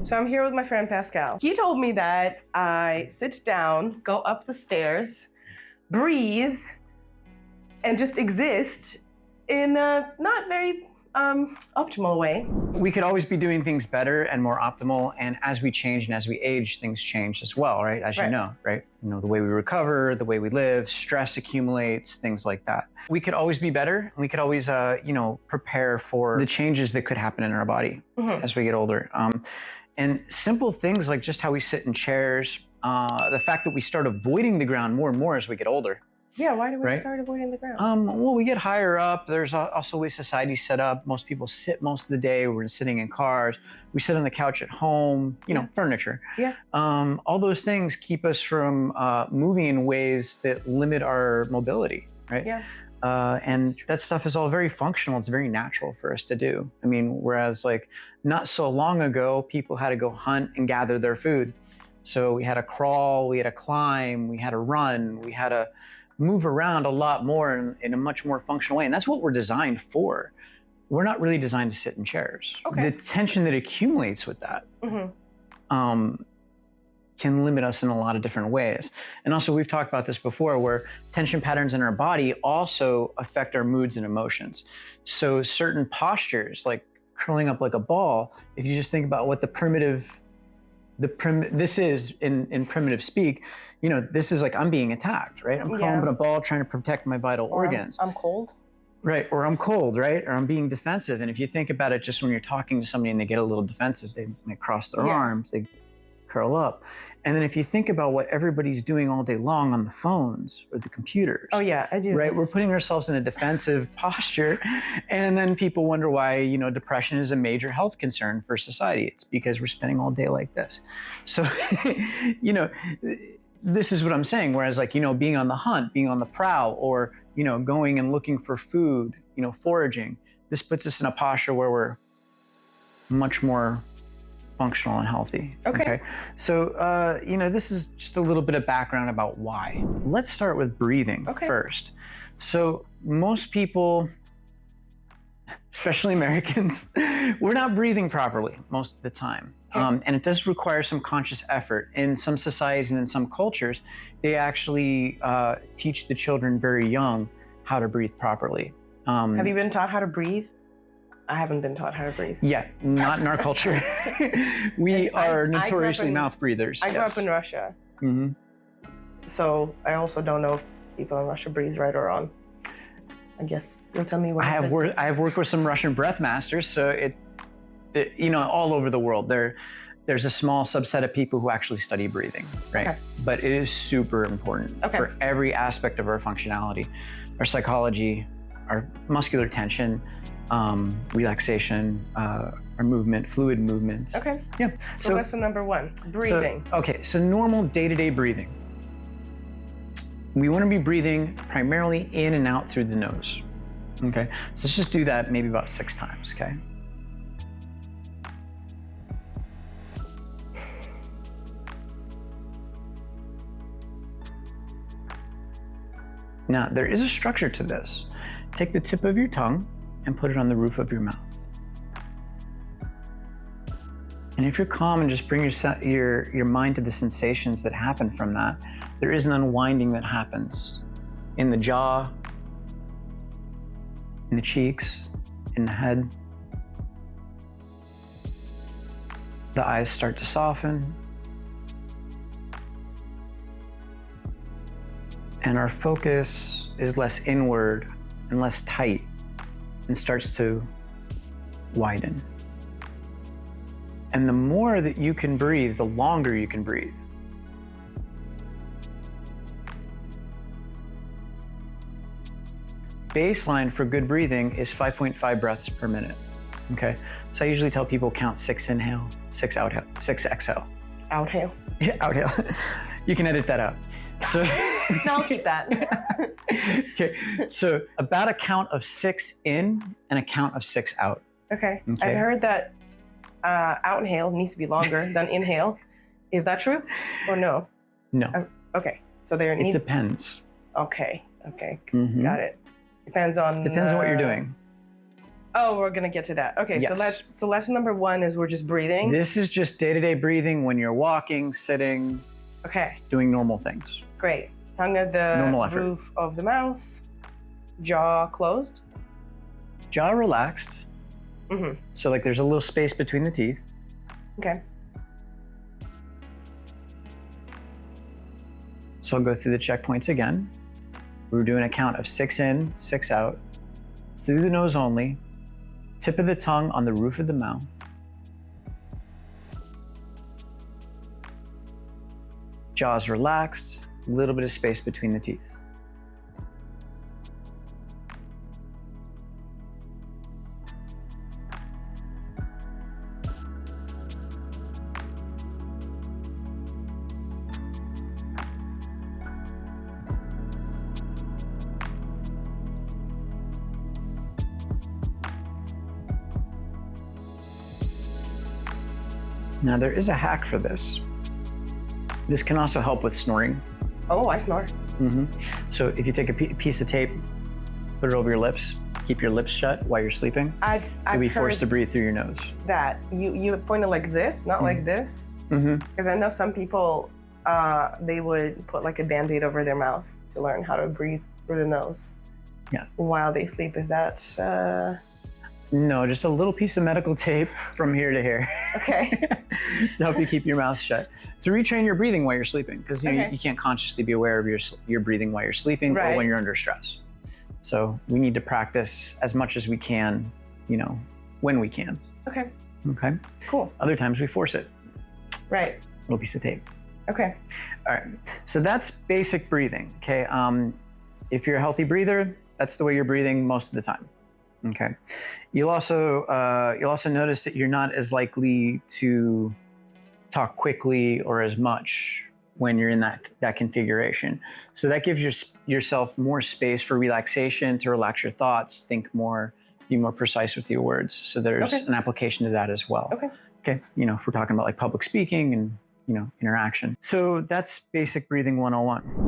So I'm here with my friend Pasquale. He told me that I sit down, go up the stairs, breathe, and just exist in a not very optimal way. We could always be doing things better and more optimal, and as we change and as we age, things change as well, right? As you know, right? You know, the way we recover, the way we live, stress accumulates, things like that. We could always be better, and we could always, you know, prepare for the changes that could happen in our body as we get older. And simple things like just how we sit in chairs, the fact that we start avoiding the ground more and more as we get older. Yeah, why do we start avoiding the ground? Well, we get higher up. There's also the way society's set up. Most people sit most of the day. We're sitting in cars. We sit on the couch at home, you know, furniture. Yeah. All those things keep us from moving in ways that limit our mobility, right? Yeah. And that stuff is all very functional. It's very natural for us to do. I mean, whereas like not so long ago, people had to go hunt and gather their food. So we had to crawl, we had to climb, we had to run, we had to move around a lot more in a much more functional way. And that's what we're designed for. We're not really designed to sit in chairs. Okay. The tension that accumulates with that can limit us in a lot of different ways. And also we've talked about this before, where tension patterns in our body also affect our moods and emotions. So certain postures, like curling up like a ball, if you just think about what this is in primitive speak, you know, this is like I'm being attacked, right? I'm curling up in a ball trying to protect my vital organs. I'm cold. Right, or I'm cold, right? Or I'm being defensive. And if you think about it, just when you're talking to somebody and they get a little defensive, they cross their arms, they curl up. And then if you think about what everybody's doing all day long on the phones or the computers. Oh yeah, I do. Right, we're putting ourselves in a defensive posture. And then people wonder why, you know, depression is a major health concern for society. It's because we're spending all day like this. So, you know, this is what I'm saying. Whereas like, you know, being on the hunt, being on the prowl, or, you know, going and looking for food, you know, foraging, this puts us in a posture where we're much more functional and healthy. Okay. So, you know, this is just a little bit of background about why. Let's start with breathing first. So most people, especially Americans, we're not breathing properly most of the time. And it does require some conscious effort. In some societies and in some cultures, they actually teach the children very young how to breathe properly. Have you been taught how to breathe? I haven't been taught how to breathe. Yeah, not in our culture. We are notoriously mouth breathers. I grew up in Russia. So I also don't know if people in Russia breathe right or wrong. I guess you'll tell me what I have worked with some Russian breath masters, so it you know, all over the world there's a small subset of people who actually study breathing, right? But it is super important for every aspect of our functionality, our psychology, our muscular tension, relaxation, our movement, fluid movement. Yeah. So lesson number one, breathing. So normal day-to-day breathing. We want to be breathing primarily in and out through the nose. Okay. So let's just do that maybe about 6 times. Okay. Now, there is a structure to this. Take the tip of your tongue and put it on the roof of your mouth. And if you're calm and just bring your mind to the sensations that happen from that, there is an unwinding that happens in the jaw, in the cheeks, in the head. The eyes start to soften. And our focus is less inward and less tight and starts to widen. And the more that you can breathe, the longer you can breathe. Baseline for good breathing is 5.5 breaths per minute. Okay, so I usually tell people count 6 inhale, 6 outhale, 6 exhale. Outhale? Yeah, outhale. You can edit that out. So no, I'll keep that. Okay, so about a count of 6 in and a count of 6 out. Okay. I've heard that outhale needs to be longer than inhale. Is that true or no? No. Okay, so there needs... It depends. Okay, got it. Depends on what you're doing. Oh, we're gonna get to that. Okay, Yes. so lesson number 1 is we're just breathing. This is just day-to-day breathing when you're walking, sitting, Okay, doing normal things. great. Tongue at the Normal effort. roof of the mouth, jaw closed. Jaw relaxed. Mm-hmm. So like there's a little space between the teeth. Okay. So I'll go through the checkpoints again. We're doing a count of 6 in, 6 out, through the nose only, tip of the tongue on the roof of the mouth. Jaws relaxed, a little bit of space between the teeth. Now there is a hack for this. This can also help with snoring. Oh, I snore. So if you take a piece of tape, put it over your lips, keep your lips shut while you're sleeping, I've you'll be heard forced to breathe through your nose. that. You pointed like this, not like this. Mm-hmm. Because I know some people, they would put like a Band-Aid over their mouth to learn how to breathe through the nose. Yeah. While they sleep. Is that, No, just a little piece of medical tape from here to here. Okay. To help you keep your mouth shut. To retrain your breathing while you're sleeping, because you can't consciously be aware of your breathing while you're sleeping or when you're under stress. So we need to practice as much as we can, when we can. Okay. Okay. Cool. Other times we force it. Right. Little piece of tape. Okay. All right. So that's basic breathing. Okay. If you're a healthy breather, that's the way you're breathing most of the time. Okay. You'll also notice that you're not as likely to talk quickly or as much when you're in that configuration. So that gives yourself more space for relaxation, to relax your thoughts, think more, be more precise with your words. So there's an application to that as well. Okay. Okay. If we're talking about like public speaking and interaction. So that's basic breathing 101.